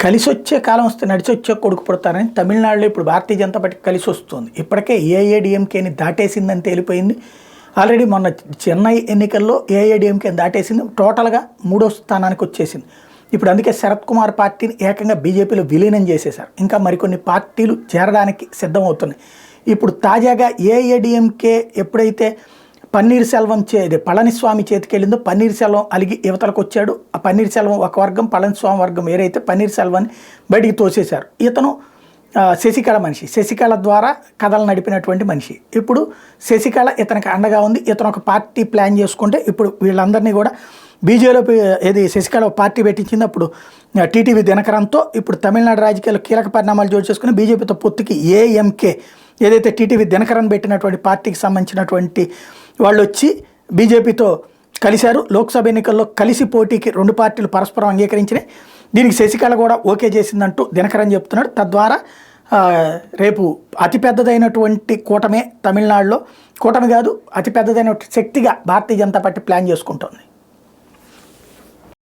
కలిసొచ్చే కాలం వస్తే నడిచొచ్చే కొడుకు పుడతారని తమిళనాడులో ఇప్పుడు భారతీయ జనతా పార్టీ కలిసి వస్తుంది. ఇప్పటికే ఏఐఏడిఎంకేని దాటేసిందని తేలిపోయింది. ఆల్రెడీ మొన్న చెన్నై ఎన్నికల్లో ఏఐఏడిఎంకేని దాటేసింది, టోటల్గా 3వ స్థానానికి వచ్చేసింది. ఇప్పుడు అందుకే శరత్ కుమార్ పార్టీని ఏకంగా బీజేపీలో విలీనం చేసేశారు. ఇంకా మరికొన్ని పార్టీలు చేరడానికి సిద్ధమవుతున్నాయి. ఇప్పుడు తాజాగా ఏఐఏడిఎంకే ఎప్పుడైతే పన్నీర్ సెల్వం పళనిస్వామి చేతికి వెళ్ళిందో పన్నీర్ సెల్వం అలిగి యువతలకు వచ్చాడు. ఆ పన్నీర్ సెల్వం ఒక వర్గం, పళనిస్వామి వర్గం వేరైతే పన్నీర్ సెల్వాన్ని బయటికి తోసేశారు. ఇతను శశికళ మనిషి, శశికళ ద్వారా కథలు నడిపినటువంటి మనిషి. ఇప్పుడు శశికళ ఇతనికి అండగా ఉంది. ఇతను ఒక పార్టీ ప్లాన్ చేసుకుంటే ఇప్పుడు వీళ్ళందరినీ కూడా బీజేపీలో శశికళ పార్టీ పెట్టించింది. అప్పుడు టీటీవీ దినకరంతో ఇప్పుడు తమిళనాడు రాజకీయాల్లో కీలక పరిణామాలు జోడు చేసుకుని బీజేపీతో పొత్తుకి ఏఎంకే ఏదైతే టీటీవీ దినకరన్ పెట్టినటువంటి పార్టీకి సంబంధించినటువంటి వాళ్ళు వచ్చి బీజేపీతో కలిశారు. లోక్సభ ఎన్నికల్లో కలిసి పోటీకి 2 పార్టీలు పరస్పరం అంగీకరించినాయి. దీనికి శశికళ కూడా ఓకే చేసిందంటూ దినకరన్ చెప్తున్నాడు. తద్వారా రేపు అతిపెద్దదైనటువంటి కూటమే తమిళనాడులో, కూటమి కాదు అతిపెద్దదైన శక్తిగా భారతీయ జనతా పార్టీ ప్లాన్ చేసుకుంటోంది.